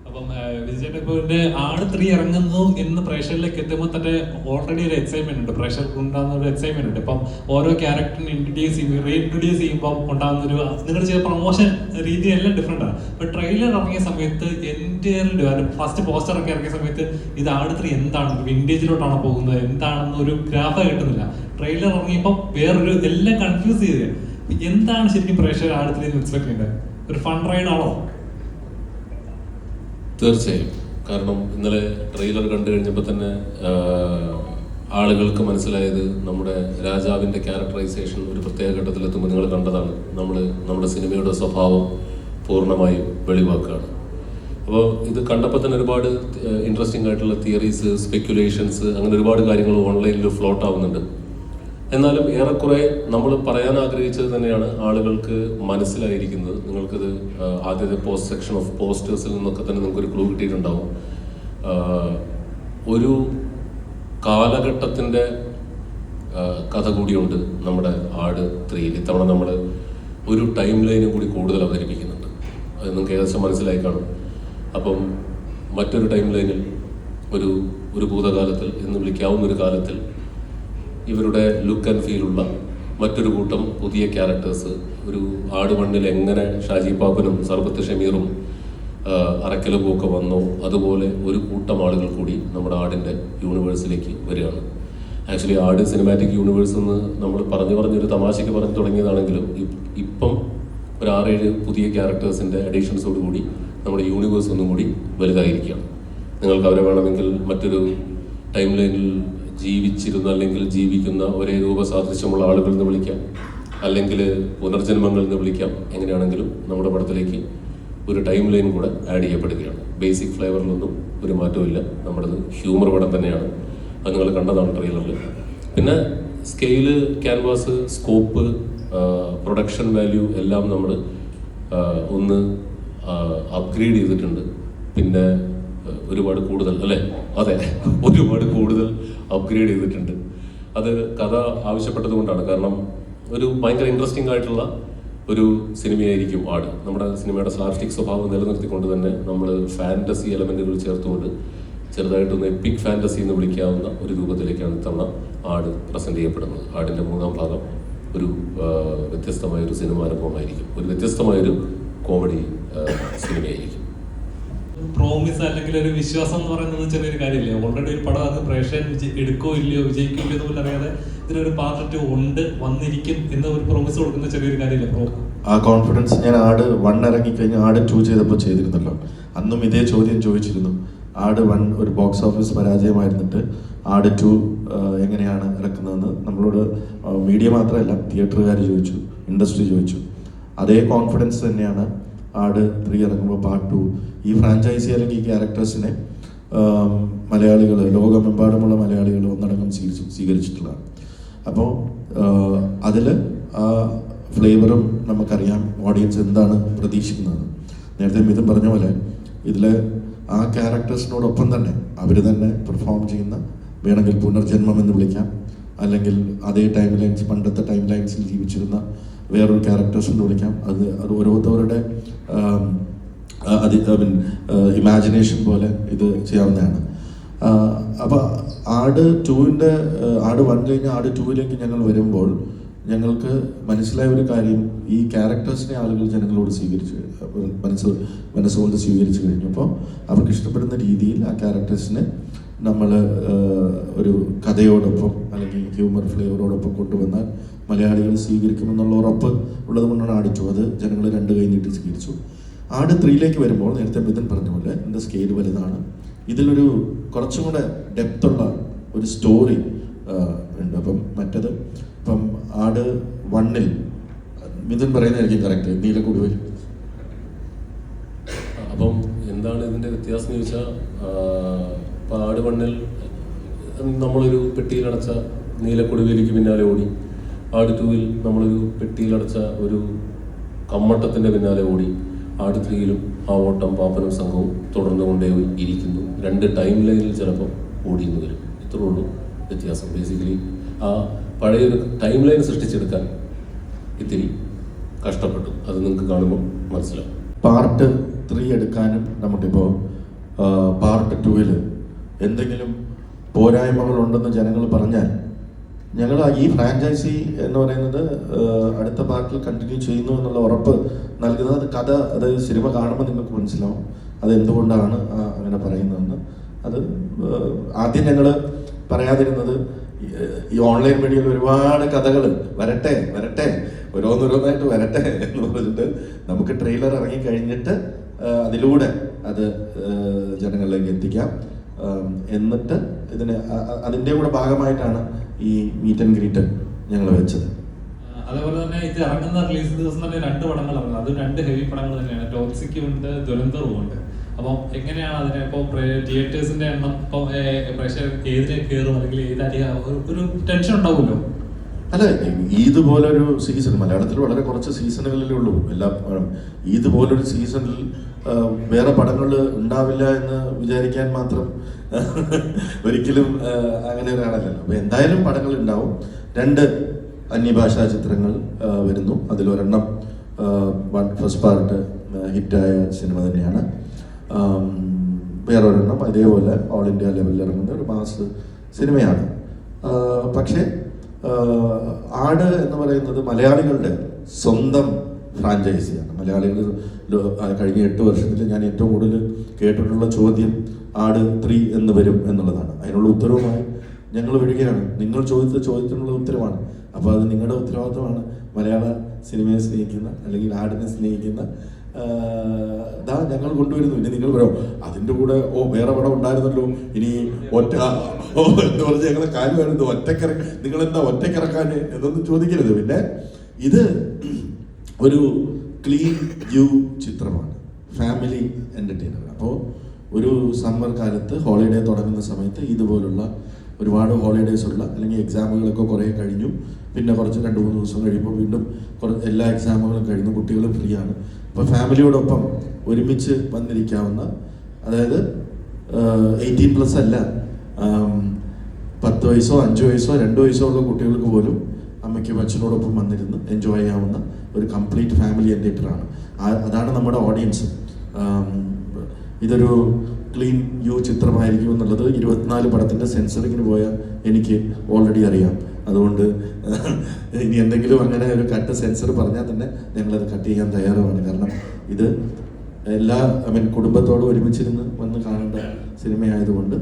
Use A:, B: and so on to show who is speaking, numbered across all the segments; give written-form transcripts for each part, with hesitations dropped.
A: അപ്പം വിജയുടെ ഇപ്പോൾ ആട് 3 ഇറങ്ങുന്നു എന്ന് പ്രേക്ഷകരിലേക്ക് എത്തുമ്പോൾ തന്നെ ഓൾറെഡി ഒരു എക്സൈറ്റ്മെന്റ് ഉണ്ട്, പ്രേക്ഷകർക്ക് ഉണ്ടാകുന്ന ഒരു എക്സൈറ്റ്മെന്റ് ഉണ്ട്. ഇപ്പം ഓരോ ക്യാരക്ടറിനെ റീഇൻട്രൊഡ്യൂസ് ചെയ്യുമ്പോൾ ഉണ്ടാകുന്ന ഒരു നിങ്ങളുടെ ചെയ്ത പ്രൊമോഷൻ രീതി എല്ലാം ഡിഫറെന്റ് ആണ്. ഇപ്പൊ ട്രെയിലർ ഇറങ്ങിയ സമയത്ത് എൻ്റെ ഫസ്റ്റ് പോസ്റ്റർ ഒക്കെ ഇറങ്ങിയ സമയത്ത് ഇത് ആട് 3 എന്താണ്, വിന്റേജിലോട്ടാണോ പോകുന്നത്, എന്താണെന്ന് ഒരു ഗ്രാഫ് കിട്ടുന്നില്ല. ട്രെയിലർ ഇറങ്ങിയപ്പോൾ വേറൊരു എല്ലാം കൺഫ്യൂസ് ചെയ്ത് എന്താണ് ശരിക്കും പ്രേക്ഷകർ ആട് 3 എക്സ്പെക്ട് ചെയ്യുന്നത്? ഒരു ഫൺ റൈഡ് ആണോ?
B: തീർച്ചയായും. കാരണം ഇന്നലെ ട്രെയിലർ കണ്ടു കഴിഞ്ഞപ്പോൾ തന്നെ ആളുകൾക്ക് മനസ്സിലായത് നമ്മുടെ രാജാവിൻ്റെ ക്യാരക്ടറൈസേഷൻ ഒരു പ്രത്യേക ഘട്ടത്തിലെത്തുമ്പോൾ നിങ്ങൾ കണ്ടതാണ്. നമ്മുടെ സിനിമയുടെ സ്വഭാവം പൂർണ്ണമായും വെളിവാക്കുകയാണ്. അപ്പോൾ ഇത് കണ്ടപ്പോൾ തന്നെ ഒരുപാട് ഇൻട്രസ്റ്റിംഗ് ആയിട്ടുള്ള തിയറീസ്, സ്പെക്യുലേഷൻസ്, അങ്ങനെ ഒരുപാട് കാര്യങ്ങൾ ഓൺലൈനിൽ ഫ്ലോട്ട് ആവുന്നുണ്ട്. എന്നാലും ഏറെക്കുറെ നമ്മൾ പറയാൻ ആഗ്രഹിച്ചത് തന്നെയാണ് ആളുകൾക്ക് മനസ്സിലായിരിക്കുന്നത്. നിങ്ങൾക്കത് ആദ്യത്തെ സെക്ഷൻ ഓഫ് പോസ്റ്റേഴ്സിൽ നിന്നൊക്കെ തന്നെ നിങ്ങൾക്കൊരു ക്ലൂ കിട്ടിയിട്ടുണ്ടാവും. ഒരു കാലഘട്ടത്തിൻ്റെ കഥ കൂടിയുണ്ട് നമ്മുടെ ആട് 3-ൽ. ഇത്തവണ നമ്മൾ ഒരു ടൈം ലൈനും കൂടി കൂടുതൽ അവതരിപ്പിക്കുന്നുണ്ട്. അത് നിങ്ങൾക്ക് ഏകദേശം മനസ്സിലായി കാണും. അപ്പം മറ്റൊരു ടൈം ലൈനിൽ ഒരു ഭൂതകാലത്തിൽ എന്ന് വിളിക്കാവുന്ന ഒരു കാലത്തിൽ ഇവരുടെ ലുക്ക് ആൻഡ് ഫീലുള്ള മറ്റൊരു കൂട്ടം പുതിയ ക്യാരക്ടേഴ്സ്, ഒരു ആട് മണ്ണിൽ എങ്ങനെ ഷാജി പാപ്പനും സർബത്ത് ഷമീറും അറക്കലും ഒക്കെ വന്നോ അതുപോലെ ഒരു കൂട്ടം ആളുകൾ കൂടി നമ്മുടെ ആടിൻ്റെ യൂണിവേഴ്സിലേക്ക് വരികയാണ്. ആക്ച്വലി ആട് സിനിമാറ്റിക് യൂണിവേഴ്സ് എന്ന് നമ്മൾ പറഞ്ഞൊരു തമാശയ്ക്ക് പറഞ്ഞു തുടങ്ങിയതാണെങ്കിലും ഇപ്പം ഒരു 6-7 പുതിയ ക്യാരക്ടേഴ്സിൻ്റെ അഡീഷൻസോട് കൂടി നമ്മുടെ യൂണിവേഴ്സ് ഒന്നും കൂടി വലുതായിരിക്കുകയാണ്. നിങ്ങൾക്ക് അവരെ വേണമെങ്കിൽ മറ്റൊരു ടൈം ലൈനിൽ ജീവിച്ചിരുന്ന അല്ലെങ്കിൽ ജീവിക്കുന്ന ഒരേ രൂപസാദൃശ്യമുള്ള ആളുകൾ എന്ന് വിളിക്കാം, അല്ലെങ്കിൽ പുനർജന്മങ്ങൾ എന്ന് വിളിക്കാം. എങ്ങനെയാണെങ്കിലും നമ്മുടെ പടത്തിലേക്ക് ഒരു ടൈം ലൈൻ കൂടെ ആഡ് ചെയ്യപ്പെടുകയാണ്. ബേസിക് ഫ്ലേവറിലൊന്നും ഒരു മാറ്റമില്ല. നമ്മുടേത് ഹ്യൂമർ പടം തന്നെയാണ്. അത് നിങ്ങൾ കണ്ടതാണ് ട്രെയിലറിൽ. പിന്നെ scale, canvas, scope, production value എല്ലാം നമ്മൾ ഒന്ന് അപ്ഗ്രേഡ് ചെയ്തിട്ടുണ്ട്. പിന്നെ ഒരുപാട് കൂടുതൽ ഒരുപാട് കൂടുതൽ അപ്ഗ്രേഡ് ചെയ്തിട്ടുണ്ട്. അത് കഥ ആവശ്യപ്പെട്ടത് കൊണ്ടാണ്. കാരണം ഒരു ഭയങ്കര ഇൻട്രസ്റ്റിംഗ് ആയിട്ടുള്ള ഒരു സിനിമയായിരിക്കും ആട്. നമ്മുടെ സിനിമയുടെ സ്ലാപ്സ്റ്റിക് സ്വഭാവം നിലനിർത്തിക്കൊണ്ട് തന്നെ നമ്മൾ ഫാൻറ്റസി എലമെന്റുകൾ ചേർത്തുകൊണ്ട് ചെറുതായിട്ടൊന്ന് എപ്പിക് ഫാൻറ്റസി എന്ന് വിളിക്കാവുന്ന ഒരു രൂപത്തിലേക്കാണ് ഇത്തവണ ആട് പ്രസന്റ് ചെയ്യപ്പെടുന്നത്. ആടിൻ്റെ 3ാം ഭാഗം ഒരു വ്യത്യസ്തമായൊരു സിനിമ അനുഭവമായിരിക്കും. ഒരു വ്യത്യസ്തമായൊരു കോമഡി സിനിമയായിരിക്കും.
A: പ്രോമിസ് അല്ലെങ്കിൽ ഒരു വിശ്വാസം എന്ന് പറയുന്നത് ചെറിയൊരു കാര്യമില്ല. ഓൾറെഡി ഒരു പടം അത് പ്രേക്ഷകൻ എടുക്കോ ഇല്ലയോ, വിജയിക്കോ ഇല്ലയോ എന്ന് അറിയാതെ ഇതിനൊരു പാർട്ട് 2 ഉണ്ട്, വന്നിരിക്കും എന്ന് ഒരു പ്രോമിസ് കൊടുക്കുന്ന ചെറിയൊരു കാര്യമില്ല.
C: ആ കോൺഫിഡൻസ് ഞാൻ ആട് 1 ഇറങ്ങിക്കഴിഞ്ഞ് ആട് 2 ചെയ്തപ്പോൾ ചെയ്തിരുന്നല്ലോ. അന്നും ഇതേ ചോദ്യം ചോദിച്ചിരുന്നു. ആട് 1 ഒരു ബോക്സ് ഓഫീസ് പരാജയമായിരുന്നിട്ട് ആട് 2 എങ്ങനെയാണ് ഇറക്കുന്നതെന്ന് നമ്മളോട് മീഡിയ മാത്രമല്ല തിയേറ്ററുകാർ ചോദിച്ചു, ഇൻഡസ്ട്രി ചോദിച്ചു. അതേ കോൺഫിഡൻസ് തന്നെയാണ് ആട് 3 ഇറങ്ങുമ്പോൾ പാർട്ട് 2 ഈ ഫ്രാഞ്ചൈസി അല്ലെങ്കിൽ ഈ ക്യാരക്ടേഴ്സിനെ മലയാളികൾ, ലോകമെമ്പാടുമുള്ള മലയാളികൾ ഒന്നടങ്കം സ്വീകരിച്ചിട്ടുള്ളതാണ്. അപ്പോൾ അതിൽ ആ ഫ്ലേവറും നമുക്കറിയാം, ഓഡിയൻസ് എന്താണ് പ്രതീക്ഷിക്കുന്നത്. നേരത്തെ മിഥുൻ പറഞ്ഞ പോലെ ഇതിൽ ആ ക്യാരക്ടേഴ്സിനോടൊപ്പം തന്നെ അവർ തന്നെ പെർഫോം ചെയ്യുന്ന, വേണമെങ്കിൽ പുനർജന്മം എന്ന് വിളിക്കാം, അല്ലെങ്കിൽ അതേ ടൈം ലൈൻസ്, പണ്ടത്തെ ടൈം ലൈൻസിൽ ജീവിച്ചിരുന്ന വേറൊരു ക്യാരക്ടേഴ്സ് എന്ന് വിളിക്കാം. അത് ഓരോരുത്തരുടെ ഇമാജിനേഷൻ പോലെ ഇത് ചെയ്യാവുന്നതാണ്. അപ്പോൾ ആട് 1 കഴിഞ്ഞ് ആട് 2 ഞങ്ങൾ വരുമ്പോൾ ഞങ്ങൾക്ക് മനസ്സിലായ ഒരു കാര്യം, ഈ ക്യാരക്ടേഴ്സിനെ ആളുകൾ ജനങ്ങളോട് മനസ്സുകൊണ്ട് സ്വീകരിച്ചു കഴിഞ്ഞു. അപ്പോൾ അവർക്ക് ഇഷ്ടപ്പെടുന്ന രീതിയിൽ ആ ക്യാരക്ടേഴ്സിനെ നമ്മൾ ഒരു കഥയോടൊപ്പം അല്ലെങ്കിൽ ഹ്യൂമർ ഫ്ലേവറോടൊപ്പം കൊണ്ടുവന്നാൽ മലയാളികൾ സ്വീകരിക്കുമെന്നുള്ള ഉറപ്പ് ഉള്ളത് കൊണ്ടാണ് ആട് 2 അത് ജനങ്ങൾ 2 കൈ നീട്ടി സ്വീകരിച്ചു. ആട് 3 വരുമ്പോൾ നേരത്തെ മിഥുൻ പറഞ്ഞ പോലെ ഇതിൻ്റെ സ്കെയിൽ വലുതാണ്. ഇതിലൊരു കുറച്ചും കൂടെ ഡെപ്തുള്ള ഒരു സ്റ്റോറി ഉണ്ട്. മറ്റത് ആട് 1 മിഥുൻ പറയുന്നതായിരിക്കും കറക്റ്റ്, നീലക്കുടി വരും.
B: അപ്പം എന്താണ് ഇതിൻ്റെ വ്യത്യാസം എന്ന് ചോദിച്ചാൽ, ഇപ്പം ആട് 1 നമ്മളൊരു പെട്ടിയിലടച്ച നീലക്കൊടുവേലിക്ക് പിന്നാലെ ഓടി. ആട് 2 നമ്മളൊരു പെട്ടിയിലടച്ച ഒരു കമ്മട്ടത്തിൻ്റെ പിന്നാലെ ഓടി. ആട് 3 ആ ഓട്ടം പാപ്പനും സംഘവും തുടർന്നു കൊണ്ടേ ഇരിക്കുന്നു. 2 ടൈം ലൈനിൽ ചിലപ്പോൾ ഓടിയെന്ന് വരും. ഇത്രേ ഉള്ളൂ വ്യത്യാസം. ബേസിക്കലി ആ പഴയൊരു ടൈം ലൈൻ സൃഷ്ടിച്ചെടുക്കാൻ ഇത്തിരി കഷ്ടപ്പെട്ടു. അത് നിങ്ങൾക്ക് കാണുമ്പോൾ മനസ്സിലാവും.
C: പാർട്ട് 3 എടുക്കാനും നമുക്കിപ്പോൾ പാർട്ട് 2-ൽ എന്തെങ്കിലും പോരായ്മകളുണ്ടെന്ന് ജനങ്ങൾ പറഞ്ഞാൽ ഞങ്ങൾ ഈ ഫ്രാഞ്ചൈസി എന്ന് പറയുന്നത് അടുത്ത പാർട്ടിൽ കണ്ടിന്യൂ ചെയ്യുന്നു എന്നുള്ള ഉറപ്പ് നൽകുന്നത് അത് കഥ, അത് സിനിമ കാണുമ്പോൾ നിങ്ങൾക്ക് മനസ്സിലാവും അത് എന്തുകൊണ്ടാണ് അങ്ങനെ പറയുന്നതെന്ന്. അത് ആദ്യം ഞങ്ങൾ പറയാതിരുന്നത് ഈ ഓൺലൈൻ മീഡിയയിൽ ഒരുപാട് കഥകൾ വരട്ടെ ഓരോന്നോരോന്നായിട്ട് വരട്ടെ എന്ന് പറഞ്ഞിട്ട് നമുക്ക് ട്രെയിലർ ഇറങ്ങി കഴിഞ്ഞിട്ട് അതിലൂടെ അത് ജനങ്ങളിലേക്ക് എത്തിക്കാം. എന്നിട്ട് അതിൻ്റെ കൂടെ ഭാഗമായിട്ടാണ് ഈ മീറ്റ് ആൻഡ് ഗ്രീറ്റ് ഞങ്ങൾ വെച്ചത്.
A: അതേപോലെ തന്നെ ഇത് ഇറങ്ങുന്ന റിലീസ് ദിവസം തന്നെ 2 പടങ്ങൾ ഇറങ്ങുന്നത്, അത് 2 ഹെവി പടങ്ങൾ തന്നെയാണ്. ടോക്സിക്കും ഉണ്ട്, ദുരന്തവും ഉണ്ട്. അപ്പം എങ്ങനെയാണ് അതിനെ ഇപ്പോൾ തിയേറ്റേഴ്സിന്റെ എണ്ണം ഇപ്പോൾ പ്രേക്ഷകർ ഏതിനെ കയറും അല്ലെങ്കിൽ ഏതായിരിക്കും ഒരു ടെൻഷൻ ഉണ്ടാവുമല്ലോ?
C: അല്ല, ഈദ് പോലൊരു സീസൺ മലയാളത്തിൽ വളരെ കുറച്ച് സീസണുകളിലേ ഉള്ളൂ. ഈദ് പോലൊരു സീസണിൽ വേറെ പടങ്ങൾ ഉണ്ടാവില്ല എന്ന് വിചാരിക്കാൻ മാത്രം ഒരിക്കലും അങ്ങനെ ഒരാളല്ലല്ലോ. അപ്പൊ എന്തായാലും പടങ്ങൾ ഉണ്ടാവും. 2 അന്യഭാഷാ ചിത്രങ്ങൾ വരുന്നു. അതിലൊരെണ്ണം ഫസ്റ്റ് പാർട്ട് ഹിറ്റായ സിനിമ തന്നെയാണ്. വേറൊരെണ്ണം അതേപോലെ ഓൾ ഇന്ത്യ ലെവലിൽ ഇറങ്ങുന്ന ഒരു മാസ് സിനിമയാണ്. പക്ഷേ ആട് എന്ന് പറയുന്നത് മലയാളികളുടെ സ്വന്തം ഫ്രാഞ്ചൈസിയാണ്. മലയാളികൾ കഴിഞ്ഞ 8 വർഷത്തിൽ ഞാൻ ഏറ്റവും കൂടുതൽ കേട്ടിട്ടുള്ള ചോദ്യം ആട് 3 എന്ന് വരും എന്നുള്ളതാണ്. അതിനുള്ള ഉത്തരവുമായി ഞങ്ങൾ വരികയാണ്. നിങ്ങൾ ചോദിച്ച ചോദ്യത്തിനുള്ള ഉത്തരവാണ്. അപ്പോൾ അത് നിങ്ങളുടെ ഉത്തരവാദിത്തമാണ്. മലയാള സിനിമയെ സ്നേഹിക്കുന്ന അല്ലെങ്കിൽ ആടിനെ സ്നേഹിക്കുന്ന ഞങ്ങൾ കൊണ്ടുവരുന്നു. ഇനി നിങ്ങൾ പറയോ അതിൻ്റെ കൂടെ വേറെ പടം ഉണ്ടായിരുന്നല്ലോ, ഇനി എന്ന് പറഞ്ഞ് ഞങ്ങളെ കാര്യമായിരുന്നു നിങ്ങളെന്താ ഒറ്റക്കിറക്കാൻ എന്നൊന്നും ചോദിക്കരുത്. പിന്നെ ഇത് ഒരു ക്ലീൻ യു ചിത്രമാണ്, ഫാമിലി എൻ്റർടൈനർ. അപ്പോൾ ഒരു സമ്മർ കാലത്ത് ഹോളിഡേ തുടങ്ങുന്ന സമയത്ത് ഇതുപോലുള്ള ഒരുപാട് ഹോളിഡേയ്സ് ഉള്ള അല്ലെങ്കിൽ എക്സാമുകളൊക്കെ കുറേ കഴിഞ്ഞു, പിന്നെ കുറച്ച് 2-3 ദിവസം കഴിയുമ്പോൾ വീണ്ടും എല്ലാ എക്സാമുകളും കഴിഞ്ഞു, കുട്ടികളും ഫ്രീ ആണ്. അപ്പോൾ ഫാമിലിയോടൊപ്പം ഒരുമിച്ച് വന്നിരിക്കാവുന്ന, അതായത് 18+ അല്ല, 10 വയസ്സോ 5 വയസ്സോ 2 വയസ്സോ ഉള്ള കുട്ടികൾക്ക് പോലും അമ്മയ്ക്കും അച്ഛനോടൊപ്പം വന്നിരുന്ന് എൻജോയ് ചെയ്യാവുന്ന ഒരു കംപ്ലീറ്റ് ഫാമിലി എൻ്റർടൈനറാണ്. അതാണ് നമ്മുടെ ഓഡിയൻസ്. ഇതൊരു ക്ലീൻ യു ചിത്രമായിരിക്കും എന്നുള്ളത് 24 പടത്തിൻ്റെ സെൻസറിങ്ങിന് പോയാൽ എനിക്ക് ഓൾറെഡി അറിയാം. അതുകൊണ്ട് ഇനി എന്തെങ്കിലും അങ്ങനെ ഒരു കട്ട് സെൻസർ പറഞ്ഞാൽ തന്നെ ഞങ്ങളത് കട്ട് ചെയ്യാൻ തയ്യാറുമാണ്. കാരണം ഇത് കുടുംബത്തോട് ഒരുമിച്ചിരുന്ന് വന്ന് കാണേണ്ട സിനിമയായതുകൊണ്ട്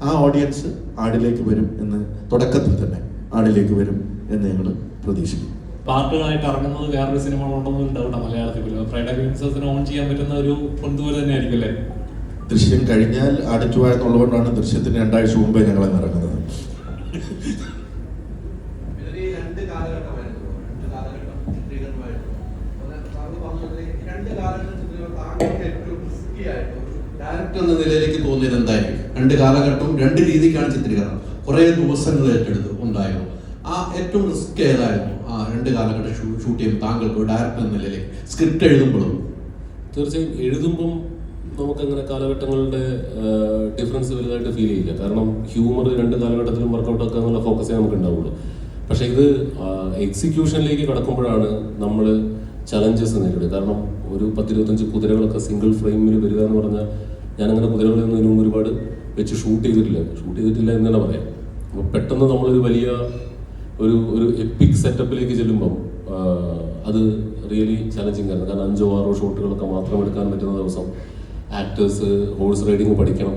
C: ആ ഓഡിയൻസ് ആടിലേക്ക് വരും എന്ന്, തുടക്കത്തിൽ തന്നെ ആടിലേക്ക് വരും എന്ന് ഞങ്ങൾ പ്രതീക്ഷിക്കുന്നു.
A: പാർട്ടുകളായിട്ട് ഇറങ്ങുന്നത് വേറൊരു സിനിമ ഉണ്ടെന്ന് ഉണ്ടാവും മലയാളത്തിൽ. ഫ്രൈഡേ ഫിലിംസിന് ഓൺ ചെയ്യാൻ പറ്റുന്ന ഒരു പൊന്തുപോലെ തന്നെ ആയിരിക്കും അല്ലേ?
C: ദൃശ്യം കഴിഞ്ഞാൽ ആട് 2 ആയെന്നുള്ളതുകൊണ്ടാണ് ദൃശ്യത്തിന് 2 ആഴ്ച മുമ്പേ ഞങ്ങൾ ഇറങ്ങുന്നത്.
D: ഡയറക്ടർ എന്ന നിലയിലേക്ക് തോന്നിയത് എന്തായിരിക്കും? 2 കാലഘട്ടവും 2 രീതിക്കാണ് ചിത്രീകരണം. കുറേ ദിവസങ്ങൾ ഏറ്റെടുത്ത് ഉണ്ടായിരുന്നു. ആ ഏറ്റവും റിസ്ക് ഏതായിരുന്നു ആ 2 കാലഘട്ടം ഷൂട്ട് ചെയ്യുമ്പോൾ താങ്കൾക്ക് ഡയറക്ടർ എന്ന നിലയിലേക്ക് സ്ക്രിപ്റ്റ് എഴുതുമ്പോഴും?
B: തീർച്ചയായും എഴുതുമ്പം നമുക്കങ്ങനെ കാലഘട്ടങ്ങളുടെ ഡിഫറൻസ് വലുതായിട്ട് ഫീൽ ചെയ്യില്ല. കാരണം ഹ്യൂമർ 2 കാലഘട്ടത്തിലും വർക്കൗട്ട് ആക്കുക എന്നുള്ള ഫോക്കസേ നമുക്ക് ഉണ്ടാവുള്ളൂ. പക്ഷേ ഇത് എക്സിക്യൂഷനിലേക്ക് കടക്കുമ്പോഴാണ് നമ്മൾ ചലഞ്ചസ് നേരിടുക. കാരണം ഒരു 10-25 കുതിരകളൊക്കെ സിംഗിൾ ഫ്രെയിമിൽ വരിക എന്ന് പറഞ്ഞാൽ, ഞാനങ്ങനെ കുതിരകളൊന്നും ഇതിനു മുമ്പ് ഒരുപാട് വെച്ച് ഷൂട്ട് ചെയ്തിട്ടില്ല എന്ന് തന്നെ പറയാം. അപ്പോൾ പെട്ടെന്ന് നമ്മളൊരു വലിയ ഒരു എപ്പിക് സെറ്റപ്പിലേക്ക് ചെല്ലുമ്പം അത് റിയലി ചലഞ്ചിങ് ആയിരുന്നു. കാരണം 5-6 ഷോട്ടുകളൊക്കെ മാത്രം എടുക്കാൻ പറ്റുന്ന ദിവസം ആക്ടേഴ്സ് ഹോഴ്സ് റൈഡിങ് പഠിക്കണം.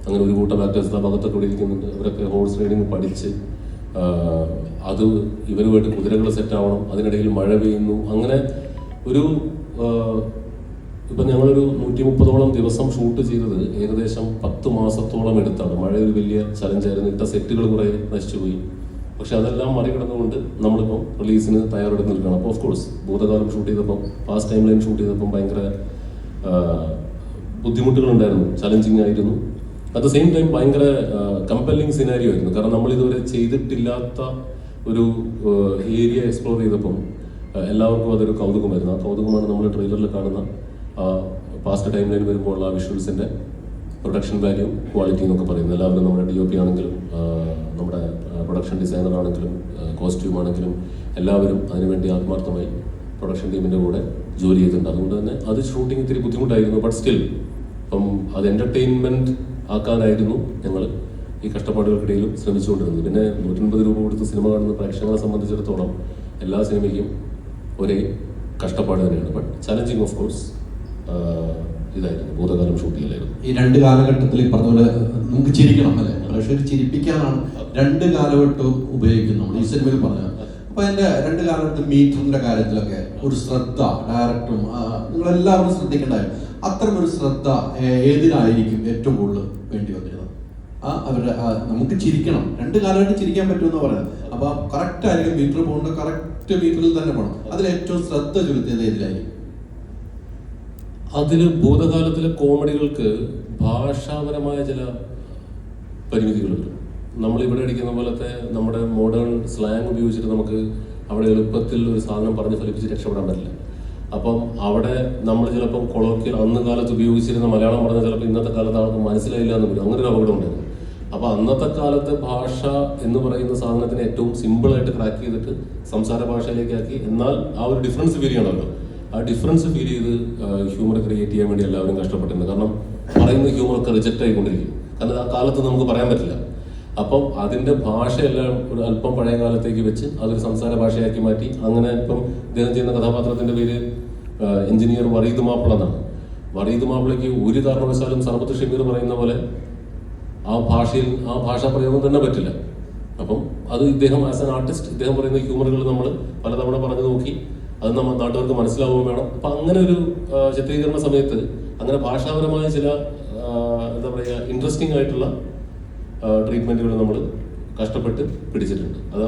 B: അങ്ങനെ ഒരു കൂട്ടം ആക്ടേഴ്സ് ആ ഭാഗത്തൊക്കെ ഇവിടെ ഇരിക്കുന്നുണ്ട്. അവരൊക്കെ ഹോഴ്സ് റൈഡിങ് പഠിച്ച് അത് ഇവരുമായിട്ട് കുതിരകൾ സെറ്റാവണം. അതിനിടയിൽ മഴ പെയ്യുന്നു. അങ്ങനെ ഒരു ഇപ്പം ഞങ്ങളൊരു 130ഓളം ദിവസം ഷൂട്ട് ചെയ്തത് ഏകദേശം 10 മാസത്തോളം എടുത്താണ്. മഴ ഒരു വലിയ ചലഞ്ചായിരുന്നു. ഇട്ട സെറ്റുകൾ കുറേ നശിച്ചുപോയി. പക്ഷെ അതെല്ലാം മറികടന്നുകൊണ്ട് നമ്മളിപ്പം റിലീസിന് തയ്യാറെടുത്ത് നിൽക്കണം. അപ്പോൾ ഓഫ് കോഴ്സ് ഭൂതകാലം ഷൂട്ട് ചെയ്തപ്പം, പാസ്റ്റ് ടൈം ലൈൻ ഷൂട്ട് ചെയ്തപ്പം ഭയങ്കര ബുദ്ധിമുട്ടുകളുണ്ടായിരുന്നു, ചലഞ്ചിങ് ആയിരുന്നു. അറ്റ് ദ സെയിം ടൈം ഭയങ്കര കമ്പല്ലിങ് സിനാരിയോ ആയിരുന്നു. കാരണം നമ്മളിതുവരെ ചെയ്തിട്ടില്ലാത്ത ഒരു ഏരിയ എക്സ്പ്ലോർ ചെയ്തപ്പം എല്ലാവർക്കും അതൊരു കൗതുകമായിരുന്നു. ആ കൗതുകമാണ് നമ്മൾ ട്രെയിലറിൽ കാണുന്ന പാസ്റ്റ് ടൈം ലൈൻ വരുമ്പോൾ ആ വിഷ്വൽസിൻ്റെ പ്രൊഡക്ഷൻ വാല്യൂ, ക്വാളിറ്റി എന്നൊക്കെ പറയുന്നത്. എല്ലാവരും നമ്മുടെ DOP ആണെങ്കിലും നമ്മുടെ പ്രൊഡക്ഷൻ ഡിസൈനർ ആണെങ്കിലും കോസ്റ്റ്യൂം ആണെങ്കിലും എല്ലാവരും അതിനുവേണ്ടി ആത്മാർത്ഥമായി പ്രൊഡക്ഷൻ ടീമിൻ്റെ കൂടെ ജോലി ചെയ്തിട്ടുണ്ട്. അതുകൊണ്ട് തന്നെ അത് ഷൂട്ടിംഗ് ഇത്തിരി ബുദ്ധിമുട്ടായിരുന്നു. ബട്ട് സ്റ്റിൽ അപ്പം അത് എൻ്റർടൈൻമെൻറ്റ് ആക്കാനായിരുന്നു ഞങ്ങൾ ഈ കഷ്ടപ്പാടുകൾക്കിടയിലും ശ്രമിച്ചുകൊണ്ടിരുന്നത്. പിന്നെ 150 രൂപ കൊടുത്ത് സിനിമ കാണുന്ന പ്രേക്ഷകരെ സംബന്ധിച്ചിടത്തോളം എല്ലാ സിനിമയ്ക്കും ഒരേ കഷ്ടപ്പാട് തന്നെയാണ്. ബട്ട് ചലഞ്ചിങ് ഓഫ് കോഴ്സ് ഇതായിരുന്നു, ഭൂതകാലം ഷൂട്ട് ചെയ്യലായിരുന്നു.
D: ഈ 2 കാലഘട്ടത്തിൽ ഈ പറഞ്ഞ പോലെ നമുക്ക് ചിരിക്കണം അല്ലേ, പ്രേക്ഷകർ ചിരിപ്പിക്കാനാണ് 2 കാലഘട്ടവും ഉപയോഗിക്കുന്നത് നമ്മൾ ഈ സിനിമയിൽ പറഞ്ഞത്. അപ്പോൾ എൻ്റെ 2 കാലഘട്ടത്തിൽ മീറ്ററിൻ്റെ കാര്യത്തിലൊക്കെ ഒരു ശ്രദ്ധ ഡയറക്ടറും നിങ്ങളെല്ലാവരും ശ്രദ്ധിക്കേണ്ടായിരുന്നു. അത്തരം ഒരു ശ്രദ്ധ ഏതിനായിരിക്കും ഏറ്റവും കൂടുതൽ വേണ്ടി വന്നിരുന്നത്? അവരുടെ നമുക്ക് ചിരിക്കണം, 2 കാലഘട്ടം ചിരിക്കാൻ പറ്റുമെന്ന് പറയുന്നത്. അപ്പോൾ കറക്റ്റ് ആയിരിക്കും മീറ്റർ പോകേണ്ട, കറക്റ്റ് മീറ്ററിൽ തന്നെ പോകണം. അതിൽ ഏറ്റവും ശ്രദ്ധ ചെലുത്തിയത് ഏതിലായിരിക്കും?
B: അതിൽ ഭൂതകാലത്തിലെ കോമഡികൾക്ക് ഭാഷാപരമായ ചില പരിമിതികളുണ്ട്. നമ്മളിവിടെ അടിക്കുന്ന പോലത്തെ നമ്മുടെ മോഡേൺ സ്ലാങ് ഉപയോഗിച്ചിട്ട് നമുക്ക് അവിടെ എളുപ്പത്തിൽ ഒരു സാധനം പറഞ്ഞ് ഫലിപ്പിച്ച് രക്ഷപ്പെടാൻ പറ്റില്ല. അപ്പം അവിടെ നമ്മൾ ചിലപ്പം കൊളോക്കിയൽ അന്ന് കാലത്ത് ഉപയോഗിച്ചിരുന്ന മലയാളം പറഞ്ഞാൽ ചിലപ്പോൾ ഇന്നത്തെ കാലത്ത് ആൾക്ക് മനസ്സിലായില്ല എന്ന് വരും. അങ്ങനെ ഒരു അപകടം ഉണ്ടായിരുന്നു. അപ്പോൾ അന്നത്തെ കാലത്തെ ഭാഷ എന്ന് പറയുന്ന സാധനത്തിന് ഏറ്റവും സിമ്പിളായിട്ട് ക്രാക്ക് ചെയ്തിട്ട് സംസാര ഭാഷയിലേക്ക് ആക്കി, എന്നാൽ ആ ഒരു ഡിഫറൻസ് ഫീൽ ചെയ്യണമല്ലോ. ആ ഡിഫറൻസ് ഫീൽ ചെയ്ത് ഹ്യൂമർ ക്രിയേറ്റ് ചെയ്യാൻ വേണ്ടി എല്ലാവരും കഷ്ടപ്പെട്ടിട്ടുണ്ട്. കാരണം പറയുന്ന ഹ്യൂമറൊക്കെ റിജക്റ്റ് ആയിക്കൊണ്ടിരിക്കും. കാരണം ആ കാലത്ത് നമുക്ക് പറയാൻ പറ്റില്ല. അപ്പം അതിൻ്റെ ഭാഷയെല്ലാം ഒരു അല്പം പഴയ കാലത്തേക്ക് വെച്ച് അതൊരു സംസാര ഭാഷയാക്കി മാറ്റി. അങ്ങനെ ഇപ്പം ഇദ്ദേഹം ചെയ്യുന്ന കഥാപാത്രത്തിൻ്റെ പേര് എഞ്ചിനീയർ വറീദ് മാപ്പിള എന്നാണ്. വറീദ് മാപ്പിളയ്ക്ക് ഒരു കാരണവശാലും സർബത്ത് ഷമീർ പറയുന്ന പോലെ ആ ഭാഷാ പ്രയോഗം തന്നെ പറ്റില്ല. അപ്പം അത് ഇദ്ദേഹം ആസ് ആൻ ആർട്ടിസ്റ്റ് ഇദ്ദേഹം പറയുന്ന ഹ്യൂമറുകൾ നമ്മൾ പലതവണ പറഞ്ഞു നോക്കി, അത് നമ്മൾ നാട്ടുകാർക്ക് മനസ്സിലാവുകയും വേണം. അപ്പം അങ്ങനെ ഒരു ചിത്രീകരണ സമയത്ത് അങ്ങനെ ഭാഷാപരമായ ചില എന്താ പറയുക ഇൻട്രസ്റ്റിംഗ് ആയിട്ടുള്ള ട്രീറ്റ്മെൻറ്റുകൾ നമ്മൾ കഷ്ടപ്പെട്ട് പിടിച്ചിട്ടുണ്ട്. അത്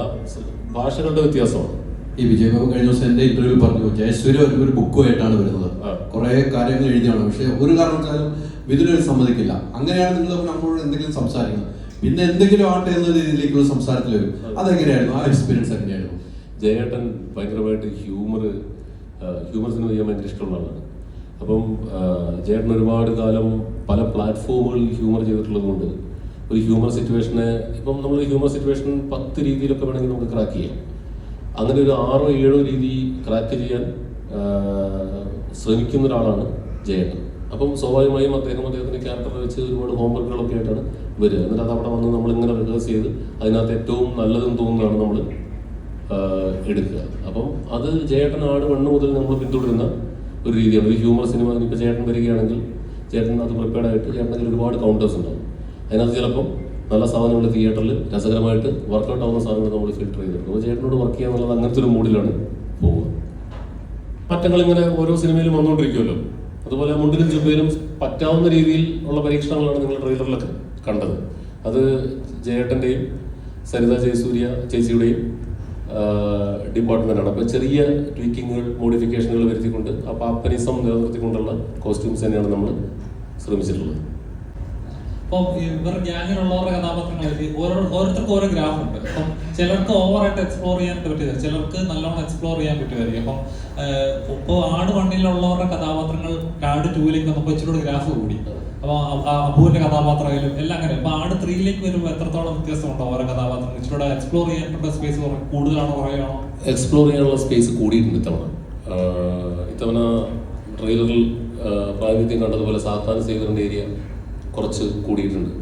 B: ഭാഷകളുടെ വ്യത്യാസമാണ്.
D: ഈ വിജയബാബു കഴിഞ്ഞ ദിവസം എൻ്റെ ഇന്റർവ്യൂവിൽ പറഞ്ഞു, ജയസൂര്യ ഒരു ബുക്കുമായിട്ടാണ് വരുന്നത്, കുറേ കാര്യങ്ങൾ എഴുതിയാണ്, പക്ഷെ ഒരു കാരണവശാലും വിതുരൻ സമ്മതിക്കില്ല. അങ്ങനെയാണ് നിങ്ങൾ നമ്മളോട് എന്തെങ്കിലും സംസാരിക്കുന്നത്, പിന്നെ എന്തെങ്കിലും ആട്ടെ എന്ന രീതിയിലേക്കുള്ള സംസാരത്തിൽ വരും. അതെങ്ങനെയായിരുന്നു? ആ എക്സ്പീരിയൻസ് എങ്ങനെയായിരുന്നു?
B: ജയേട്ടൻ ഭയങ്കരമായിട്ട് ഹ്യൂമർ സിനിമ ചെയ്യാൻ ഭയങ്കര ഇഷ്ടമുള്ള ആളാണ്. അപ്പം ജയേട്ടൻ ഒരുപാട് കാലം പല പ്ലാറ്റ്ഫോമുകളിൽ ഹ്യൂമർ ചെയ്തിട്ടുള്ളത് കൊണ്ട് ഒരു ഹ്യൂമർ സിറ്റുവേഷനെ ഇപ്പം നമ്മൾ ഹ്യൂമർ സിറ്റുവേഷൻ 10 രീതിയിലൊക്കെ വേണമെങ്കിൽ നമുക്ക് ക്രാക്ക് ചെയ്യാം. അങ്ങനെ ഒരു 6 or 7 രീതി ക്രാക്ക് ചെയ്യാൻ ശ്രമിക്കുന്ന ഒരാളാണ് ജയേട്ടൻ. അപ്പം സ്വാഭാവികമായും അദ്ദേഹത്തിൻ്റെ ക്യാരക്ടർ വെച്ച് ഒരുപാട് ഹോംവർക്കുകളൊക്കെ ആയിട്ടാണ് വരിക. എന്നിട്ട് അത് അവിടെ വന്ന് നമ്മളിങ്ങനെ റിഹേഴ്സ് ചെയ്ത് അതിനകത്ത് ഏറ്റവും നല്ലതെന്ന് തോന്നുന്നതാണ് നമ്മൾ എടുക്കുക. അപ്പം അത് ജയേട്ടൻ ആട് 1 മുതൽ നമ്മൾ പിന്തുടരുന്ന ഒരു രീതിയാണ്. ഒരു ഹ്യൂമർ സിനിമ ഇപ്പോൾ ചേട്ടൻ വരികയാണെങ്കിൽ ചേട്ടൻ അത് പ്രിപ്പയർഡ് ആയിട്ട് ചേട്ടനെങ്കിൽ ഒരുപാട് കൗണ്ടേഴ്സ് ഉണ്ടാവും. അതിനകത്ത് ചിലപ്പം നല്ല സാധനങ്ങൾ തിയേറ്ററിൽ രസകരമായിട്ട് വർക്കൗട്ട് ആവുന്ന സാധനങ്ങൾ നമ്മൾ ഫിൽറ്റർ ചെയ്തെടുക്കും. അപ്പോൾ ചേട്ടനോട് വർക്ക് ചെയ്യുക എന്നുള്ളത് അങ്ങനത്തെ ഒരു മൂഡിലാണ് പോവുക. മാറ്റങ്ങൾ ഇങ്ങനെ ഓരോ സിനിമയിലും വന്നുകൊണ്ടിരിക്കുമല്ലോ. അതുപോലെ മുണ്ടിലും ജുബയിലും പറ്റാവുന്ന രീതിയിൽ ഉള്ള പരീക്ഷണങ്ങളാണ് നിങ്ങൾ ട്രെയിലറിലൊക്കെ കണ്ടത്. അത് ജയേട്ടൻ്റെയും സരിത ജയസൂര്യ ചേച്ചിയുടെയും ഡിപ്പാർട്ട്മെൻറ്റാണ്. അപ്പോൾ ചെറിയ ട്വീക്കിങ്ങുകൾ മോഡിഫിക്കേഷനുകൾ വരുത്തിക്കൊണ്ട് ആ പാപ്പനിസം നിലനിർത്തിക്കൊണ്ടുള്ള കോസ്റ്റ്യൂംസ് തന്നെയാണ് നമ്മൾ ശ്രമിച്ചിട്ടുള്ളത്.
A: അപ്പം ഇവർ ഗ്യാങ്ങിലുള്ളവരുടെ കഥാപാത്രങ്ങൾ ഓരോരുത്തർക്കും ഓരോ ഗ്രാഫ് ഉണ്ട്. അപ്പം ചിലർക്ക് ഓവറായിട്ട് എക്സ്പ്ലോർ ചെയ്യാൻ പറ്റുക, ചിലർക്ക് നല്ലോണം എക്സ്പ്ലോർ ചെയ്യാൻ പറ്റുമായിരിക്കും. അപ്പം ഇപ്പോൾ ആട് 1-ലുള്ളവരുടെ കഥാപാത്രങ്ങൾ ആട് 2-ലേക്ക് വന്നപ്പോൾ ഇച്ചിരി ഗ്രാഫ് കൂടി. അപ്പോൾ അബുവിന്റെ കഥാപാത്രമായാലും എല്ലാം അങ്ങനെ. അപ്പൊ ആട് 3-ലേക്ക് വരുമ്പോൾ എത്രത്തോളം വ്യത്യാസമുണ്ടോ ഓരോ കഥാപാത്രങ്ങൾ? ഇച്ചിരി എക്സ്പ്ലോർ ചെയ്യാനുള്ള സ്പേസ് കൂടുതലാണോ കുറയാണോ?
B: എക്സ്പ്ലോർ ചെയ്യാനുള്ള സ്പേസ് കൂടിയിട്ടുണ്ട് ഇത്തവണ ട്രെയിലറിൽ പ്രാതിനിധ്യം കണ്ടതുപോലെ സാത്താൻ സേവറിൻ്റെ ഏരിയ കുറച്ച് കൂടിയിട്ടുണ്ട്.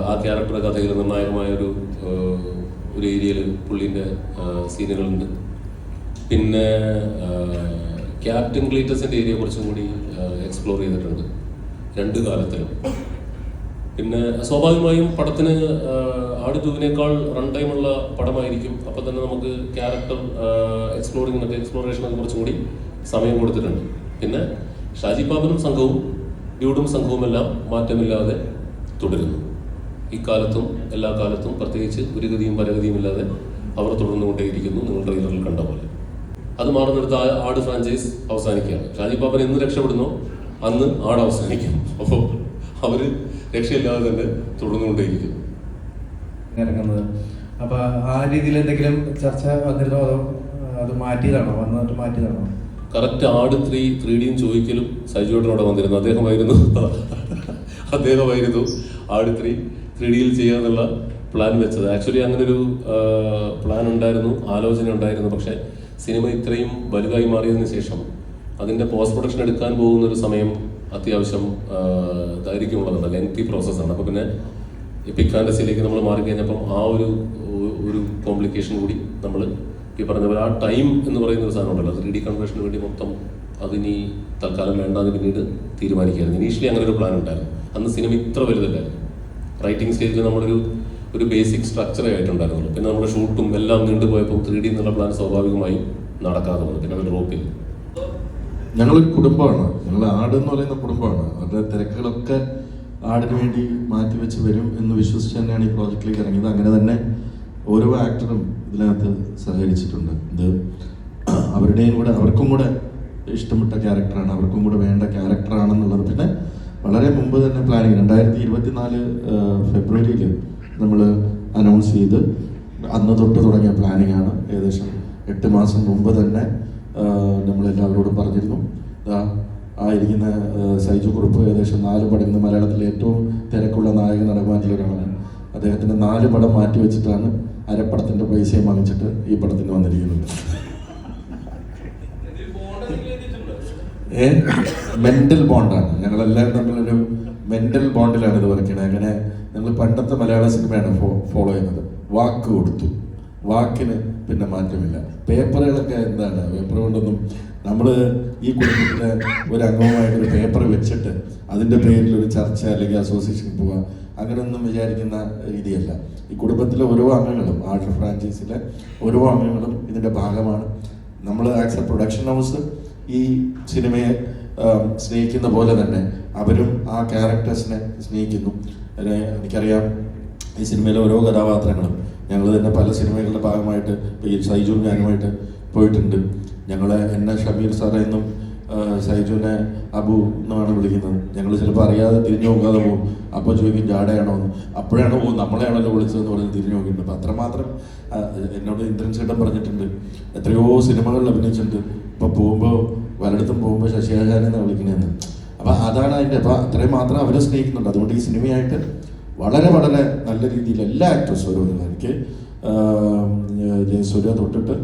B: ആ ക്യാരക്ടറുടെ കഥയിൽ നിർണായകമായ ഒരു ഏരിയയിൽ പുള്ളീൻ്റെ സീനുകളുണ്ട്. പിന്നെ ക്യാപ്റ്റൻ ക്ലീറ്റസിൻ്റെ ഏരിയ കുറച്ചും കൂടി എക്സ്പ്ലോർ ചെയ്തിട്ടുണ്ട് 2 കാലത്തിലും. പിന്നെ സ്വാഭാവികമായും പടത്തിന് ആട് 2-നേക്കാൾ റൺ ടൈമുള്ള പടമായിരിക്കും. അപ്പം തന്നെ നമുക്ക് ക്യാരക്ടർ എക്സ്പ്ലോറേഷനൊക്കെ കുറച്ചും കൂടി സമയം കൊടുത്തിട്ടുണ്ട്. പിന്നെ ഷാജി പാപ്പനും സംഘവും ഡ്യൂഡും സംഘവുമെല്ലാം മാറ്റമില്ലാതെ തുടരുന്നു. ഇക്കാലത്തും എല്ലാ കാലത്തും പ്രത്യേകിച്ച് ഒരു ഗതിയും പരഗതിയും ഇല്ലാതെ അവർ തുടർന്നുകൊണ്ടേയിരിക്കുന്നു. നിങ്ങൾ ട്രെയിലറിൽ കണ്ട പോലെ അത് മാറുന്നിടത്ത് ആട് ഫ്രാഞ്ചൈസ് അവസാനിക്കുകയാണ്. ഷാജി പാപ്പൻ എന്ന് രക്ഷപ്പെടുന്നോ അന്ന് ആട് അവസാനിക്കും. അപ്പോൾ അവർ രക്ഷയില്ലാതെ തന്നെ തുടർന്നുകൊണ്ടേയിരിക്കും
E: ഇറങ്ങുന്നത്. അപ്പൊ ആ രീതിയിൽ എന്തെങ്കിലും ചർച്ച വന്നിരുന്നോ, അതോ അത് മാറ്റിയതാണോ, വന്നിട്ട് മാറ്റിയതാണോ?
B: കറക്റ്റ് ആട് 3D ചോദിക്കലും സൈജുവേട്ടനോടെ വന്നിരുന്നു. അദ്ദേഹമായിരുന്നു ആട് 3D ചെയ്യാന്നുള്ള പ്ലാൻ വെച്ചത്. ആക്ച്വലി അങ്ങനൊരു പ്ലാൻ ഉണ്ടായിരുന്നു, ആലോചന ഉണ്ടായിരുന്നു. പക്ഷേ സിനിമ ഇത്രയും വലുതായി മാറിയതിനു ശേഷം അതിൻ്റെ പോസ്റ്റ് പ്രൊഡക്ഷൻ എടുക്കാൻ പോകുന്നൊരു സമയം അത്യാവശ്യം ദൈർഘ്യമുള്ളതാണ്, ലെങ്തി പ്രോസസ്സാണ്. അപ്പോൾ പിന്നെ എപ്പിക് ഫാൻറ്റസിയിലേക്ക് നമ്മൾ മാറിക്കഴിഞ്ഞപ്പം ആ ഒരു കോംപ്ലിക്കേഷൻ കൂടി നമ്മൾ ഈ പറഞ്ഞ പോലെ ആ ടൈം എന്ന് പറയുന്ന ഒരു സാധനം ഉണ്ടല്ലോ, 3D കൺവേർഷന് വേണ്ടി മൊത്തം അതിനി തൽക്കാലം വേണ്ടാന്ന് പിന്നീട് തീരുമാനിക്കുകയായിരുന്നു. ഇനീഷ്യലി അങ്ങനെ ഒരു പ്ലാൻ ഉണ്ടായിരുന്നു. അന്ന് സിനിമ ഇത്ര വലുതല്ലായിരുന്നു. റൈറ്റിംഗ് സ്റ്റേജിൽ നമ്മളൊരു ബേസിക് സ്ട്രക്ചറേ ആയിട്ടുണ്ടായിരുന്നുള്ളൂ. പിന്നെ നമ്മുടെ ഷൂട്ടും എല്ലാം നീണ്ടുപോയപ്പോൾ 3D എന്നുള്ള പ്ലാൻ സ്വാഭാവികമായും നടക്കാതെ വന്നു. പിന്നെ അത് ഡ്രോപ്പ് ചെയ്തു.
C: ഞങ്ങളൊരു കുടുംബമാണ്, ഞങ്ങൾ ആട് എന്ന് പറയുന്ന കുടുംബമാണ്. അവരുടെ തിരക്കുകളൊക്കെ ആടിന് വേണ്ടി മാറ്റിവെച്ച് വരും എന്ന് വിശ്വസിച്ച് തന്നെയാണ് ഈ പ്രോജക്റ്റിലേക്ക് ഇറങ്ങിയത്. അങ്ങനെ തന്നെ ഓരോ ആക്ടറും ഇതിനകത്ത് സഹകരിച്ചിട്ടുണ്ട്. ഇത് അവർക്കും കൂടെ ഇഷ്ടപ്പെട്ട ക്യാരക്ടറാണ്, അവർക്കും കൂടെ വേണ്ട ക്യാരക്ടറാണെന്നുള്ളത് പിന്നെ വളരെ മുമ്പ് തന്നെ പ്ലാനിങ് 2024 ഫെബ്രുവരിയിൽ നമ്മൾ അനൗൺസ് ചെയ്ത് അന്ന് തൊട്ട് തുടങ്ങിയ പ്ലാനിങ് ആണ്. ഏകദേശം 8 മാസം മുമ്പ് തന്നെ നമ്മളെല്ലാവരോടും പറഞ്ഞിരുന്നു. ആ ഇരിക്കുന്ന സൈജു കുറുപ്പ് ഏകദേശം 4 പടം, മലയാളത്തിലെ ഏറ്റവും തിരക്കുള്ള നായക നടന്മാരിൽ ഒരാളാണ്. അദ്ദേഹത്തിൻ്റെ 4 പടം മാറ്റി വെച്ചിട്ടാണ് അരപ്പടത്തിൻ്റെ പൈസയും വാങ്ങിച്ചിട്ട് ഈ പടത്തിന് വന്നിരിക്കുന്നത്. മെന്റൽ ബോണ്ടാണ്, ഞങ്ങളെല്ലാവരും തമ്മിലൊരു മെന്റൽ ബോണ്ടിലാണ് ഇത് വർക്ക് ചെയ്യുന്നത്. അങ്ങനെ ഞങ്ങൾ പണ്ടത്തെ മലയാള സിനിമയാണ് ഫോളോ ചെയ്യുന്നത്. വാക്ക് കൊടുത്തു, വാക്കിന് പിന്നെ മാറ്റമില്ല. പേപ്പറുകളൊക്കെ എന്താണ്, പേപ്പർ കൊണ്ടൊന്നും നമ്മൾ ഈ കുടുംബത്തിലെ ഒരു അംഗവുമായിട്ടൊരു പേപ്പർ വെച്ചിട്ട് അതിൻ്റെ പേരിൽ ഒരു ചർച്ച അല്ലെങ്കിൽ അസോസിയേഷൻ പോവുക അങ്ങനെയൊന്നും വിചാരിക്കുന്ന രീതിയല്ല. ഈ കുടുംബത്തിലെ ഓരോ അംഗങ്ങളും, ആർട്ട് ഫ്രാഞ്ചൈസിലെ ഓരോ അംഗങ്ങളും ഇതിൻ്റെ ഭാഗമാണ്. നമ്മൾ ആക്സ് എ പ്രൊഡക്ഷൻ ഹൗസ് ഈ സിനിമയെ സ്നേഹിക്കുന്ന പോലെ തന്നെ അവരും ആ ക്യാരക്ടേഴ്സിനെ സ്നേഹിക്കുന്നു. എനിക്കറിയാം ഈ സിനിമയിലെ ഓരോ കഥാപാത്രങ്ങളും ഞങ്ങൾ തന്നെ പല സിനിമകളുടെ ഭാഗമായിട്ട് ഇപ്പോൾ ഈ സൈജുവും ഞാനുമായിട്ട് പോയിട്ടുണ്ട്. എന്നെ ഷമീർ സാറേ എന്നും സൈജുവിനെ അബു എന്നാണ് വിളിക്കുന്നത്. ഞങ്ങൾ ചിലപ്പോൾ അറിയാതെ തിരിഞ്ഞു നോക്കാതെ പോകും. അപ്പോൾ ചോദിക്കും ജാടയാണോ എന്ന്. അപ്പോഴാണ് നമ്മളെയാണല്ലോ വിളിച്ചതെന്ന് പറഞ്ഞ് തിരിഞ്ഞു നോക്കിയിട്ടുണ്ട്. അപ്പം അത്രമാത്രം എന്നോട് ഇന്ദ്രൻ ചേട്ടൻ പറഞ്ഞിട്ടുണ്ട്, എത്രയോ സിനിമകളിൽ അഭിനയിച്ചിട്ടുണ്ട്, ഇപ്പോൾ പോകുമ്പോൾ പലയിടത്തും പോകുമ്പോൾ ശശിയാചാരെന്നാണ് വിളിക്കണതെന്ന്. അപ്പം അതാണ് അതിൻ്റെ, അപ്പം അത്രയും മാത്രം അവരെ സ്നേഹിക്കുന്നുണ്ട്. അതുകൊണ്ട് ഈ സിനിമയായിട്ട് വളരെ വളരെ നല്ല രീതിയിൽ എല്ലാ ആക്ടേഴ്സും ഓരോ എനിക്ക് ജയസൂര്യ തൊട്ടിട്ട്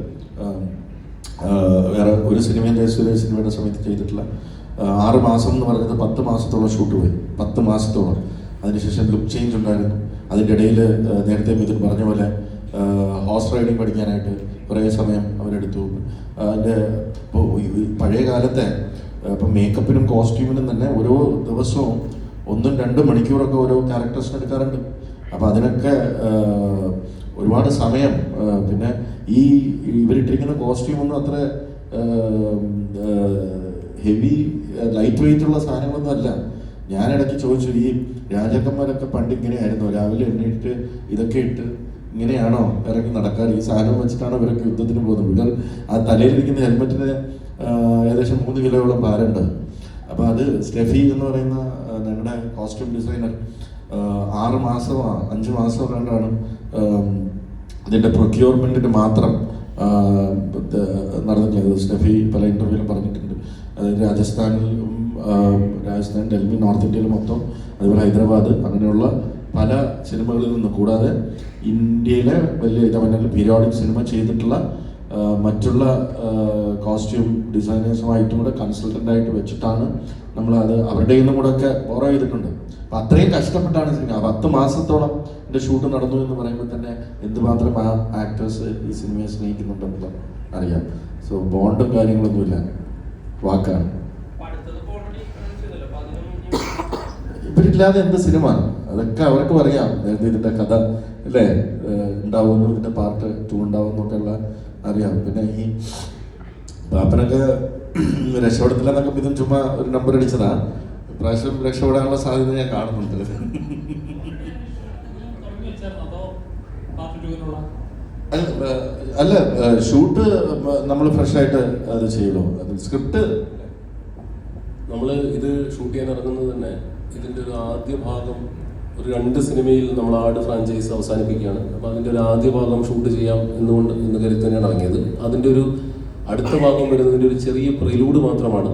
C: വേറെ ഒരു സിനിമയും ജയസൂര്യ സിനിമയുടെ സമയത്ത് ചെയ്തിട്ടില്ല. 6 മാസം എന്ന് പറയുന്നത് 10 മാസത്തോളം ഷൂട്ട് പോയി, 10 മാസത്തോളം. അതിനുശേഷം ലുക്ക് ചേഞ്ച് ഉണ്ടായിരുന്നു. അതിൻ്റെ ഇടയിൽ നേരത്തെ മിഥുൻ പറഞ്ഞ പോലെ ഹോഴ്സ് റൈഡിങ് പഠിക്കാനായിട്ട് കുറേ സമയം അവരെടുത്തു. അതിൻ്റെ പഴയ കാലത്തെ ഇപ്പം മേക്കപ്പിനും കോസ്റ്റ്യൂമിനും തന്നെ ഓരോ ദിവസവും 1-2 മണിക്കൂറൊക്കെ ഓരോ ക്യാരക്ടേഴ്സിന് എടുക്കാറുണ്ട്. അപ്പോൾ അതിനൊക്കെ ഒരുപാട് സമയം. പിന്നെ ഇവരിട്ടിരിക്കുന്ന കോസ്റ്റ്യൂമൊന്നും അത്ര ഹെവി ലൈറ്റ് വെയിറ്റ് ഉള്ള സാധനങ്ങളൊന്നും അല്ല. ഞാനിടയ്ക്ക് ചോദിച്ചു, ഈ രാജാക്കന്മാരൊക്കെ പണ്ട് ഇങ്ങനെയായിരുന്നു, രാവിലെ എണ്ണീറ്റ് ഇതൊക്കെ ഇട്ട് ഇങ്ങനെയാണോ ഇറങ്ങി നടക്കാറ്? ഈ സാധനം വെച്ചിട്ടാണോ ഇവരൊക്കെ യുദ്ധത്തിന് പോകുന്നത്? ഇവർ ആ തലയിലിരിക്കുന്ന ഹെൽമെറ്റിന് ഏകദേശം 3 കിലോയോളം ഭാരമുണ്ട്. അപ്പോൾ അത് സ്റ്റെഫി എന്ന് പറയുന്ന ഞങ്ങളുടെ കോസ്റ്റ്യൂം ഡിസൈനർ 6 മാസമോ 5 മാസമോ കണ്ടാണ് ഇതിൻ്റെ പ്രൊക്യൂർമെൻറ്റിന് മാത്രം നടന്നിട്ടുള്ളത്. സ്റ്റെഫി പല ഇൻ്റർവ്യൂവിലും പറഞ്ഞിട്ടുണ്ട്. അതായത് രാജസ്ഥാൻ, ഡൽഹി, നോർത്ത് ഇന്ത്യയിൽ മൊത്തം, അതുപോലെ ഹൈദരാബാദ്, അങ്ങനെയുള്ള പല സിനിമകളിൽ നിന്ന് കൂടാതെ ഇന്ത്യയിലെ വലിയ തമിഴ്നാട്ടിൽ പീരിയോഡിക് സിനിമ ചെയ്തിട്ടുള്ള മറ്റുള്ള കോസ്റ്റ്യൂം ഡിസൈനേഴ്സുമായിട്ടും കൂടെ കൺസൾട്ടൻ്റായിട്ട് വെച്ചിട്ടാണ് നമ്മളത് അവരുടെ നിന്നും കൂടെ ഒക്കെ ബോറോ ചെയ്തിട്ടുണ്ട്. അപ്പം അത്രയും കഷ്ടപ്പെട്ടാണ് സിനിമ. 10 മാസത്തോളം എൻ്റെ ഷൂട്ട് നടന്നു എന്ന് പറയുമ്പോൾ തന്നെ എന്തുമാത്രം ആ ആക്ടേഴ്സ് ഈ സിനിമയെ സ്നേഹിക്കുന്നുണ്ടെന്ന് അറിയാം. സോ ബോണ്ടും കാര്യങ്ങളൊന്നുമില്ല, വാക്കാണ്. ഇവരില്ലാതെ എന്ത് സിനിമ? അതൊക്കെ അവർക്കും അറിയാം. നേരത്തെ ഇതിൻ്റെ കഥ അല്ലേ ഉണ്ടാവുന്നു, ഇതിൻ്റെ പാർട്ട് 2 ഉണ്ടാവുന്നൊക്കെ ഉള്ള അറിയാം. പിന്നെ ഈ പാപ്പനൊക്കെ രക്ഷപ്പെടത്തില്ലെന്നൊക്കെ ഇതും ചുമ്മാ ഒരു നമ്പർ അടിച്ചതാ. ഇപ്രാവശ്യം രക്ഷപ്പെടാനുള്ള സാധ്യത ഞാൻ കാണുന്നുണ്ട്. അല്ല, ഷൂട്ട് നമ്മൾ ഫ്രഷായിട്ട് അത് ചെയ്യുള്ളൂ. അത് സ്ക്രിപ്റ്റ്
B: നമ്മൾ ഇത് ഷൂട്ട് ചെയ്യാൻ ഇറങ്ങുന്നത് തന്നെ ഇതിൻ്റെ ഒരു ആദ്യ ഭാഗം ഒരു 2 സിനിമയിൽ നമ്മൾ ആട് ഫ്രാഞ്ചൈസ് അവസാനിപ്പിക്കുകയാണ്. അപ്പോൾ അതിൻ്റെ ഒരു ആദ്യ ഭാഗം ഷൂട്ട് ചെയ്യാം എന്ന് കരുതി തന്നെയാണ് ഇറങ്ങിയത്. അതിൻ്റെ ഒരു അടുത്ത ഭാഗം വരുന്നതിൻ്റെ ഒരു ചെറിയ പ്രിലൂഡ് മാത്രമാണ്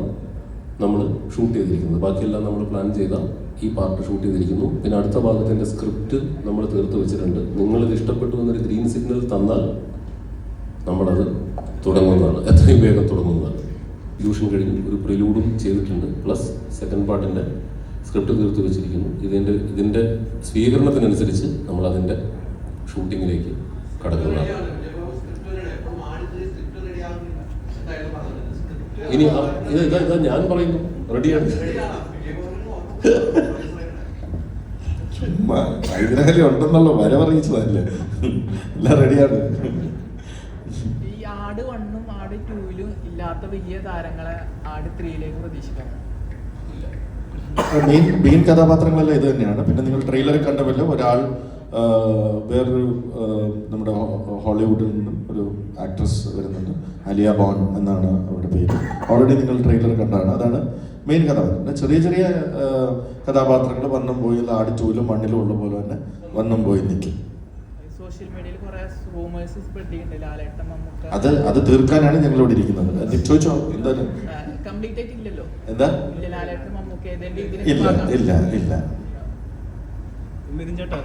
B: നമ്മൾ ഷൂട്ട് ചെയ്തിരിക്കുന്നത്. ബാക്കിയെല്ലാം നമ്മൾ പ്ലാൻ ചെയ്ത ഈ പാർട്ട് ഷൂട്ട് ചെയ്തിരിക്കുന്നു. പിന്നെ അടുത്ത ഭാഗത്തിൻ്റെ സ്ക്രിപ്റ്റ് നമ്മൾ തീർത്ത് വെച്ചിട്ടുണ്ട്. നിങ്ങളിത് ഇഷ്ടപ്പെട്ടു എന്നൊരു ഗ്രീൻ സിഗ്നൽ തന്നാൽ നമ്മളത് തുടങ്ങുന്നതാണ്, എത്രയും വേഗം തുടങ്ങുന്നതാണ്. ഫ്യൂഷൻ കഴിഞ്ഞ് ഒരു പ്രിലൂഡും ചെയ്തിട്ടുണ്ട്, പ്ലസ് സെക്കൻഡ് പാർട്ടിൻ്റെ സ്ക്രിപ്റ്റ് തീർത്ത് വെച്ചിരിക്കുന്നു. ഇതിൻ്റെ സ്വീകരണത്തിനനുസരിച്ച് നമ്മൾ അതിൻ്റെ ഷൂട്ടിങ്ങിലേക്ക് കടക്കുന്നതാണ്. ഇനി ഇതാ ഞാൻ പറയുന്നു, റെഡിയാണ്.
C: ഹൈദരാലി ഉണ്ടെന്നുള്ള വരവറിയിച്ചതല്ലേ, എല്ലാം റെഡിയാണ്.
F: ഈ ആട് 1ഉം ആട് 2ലും ഇല്ലാത്ത വലിയ താരങ്ങളെ ആട് 3യിലേക്ക് പ്രതീക്ഷിക്കാം.
C: മെയിൻ കഥാപാത്രങ്ങളെല്ലാം ഇത് തന്നെയാണ്. പിന്നെ നിങ്ങൾ ട്രെയിലറിൽ കണ്ടവല്ലോ, ഒരാൾ വേറൊരു നമ്മുടെ ഹോളിവുഡിൽ നിന്നും ഒരു ആക്ട്രസ് വരുന്നുണ്ട്, അലിയ ബോൺ എന്നാണ് അവരുടെ പേര്. ഓൾറെഡി നിങ്ങൾ ട്രെയിലർ കണ്ടാണ്. അതാണ് മെയിൻ കഥാപാത്രം. ചെറിയ ചെറിയ കഥാപാത്രങ്ങൾ വന്നും പോയി ആട് 2ലും 1ലും ഉള്ള പോലെ തന്നെ വന്നും പോയി നിൽക്കും.
F: സോഷ്യൽ മീഡിയയിൽ കുറെ റൂമേഴ്സ് സ്പ്രെഡ് ചെയ്യുന്നുണ്ട് ലാലേട്ടൻ മമ്മൂക്ക.
C: അത് തീർക്കാനാണ് ഞങ്ങൾ ഇവിടെ ഇരിക്കുന്നത്. ചോദിച്ചോ, എന്താണ്
F: കംപ്ലീറ്റ് ആയിട്ടില്ലല്ലോ?
C: എന്താ?
F: ലാലേട്ടൻ മമ്മൂക്ക
C: ഇല്ല.
G: മിഥുൻ ചേട്ടാ,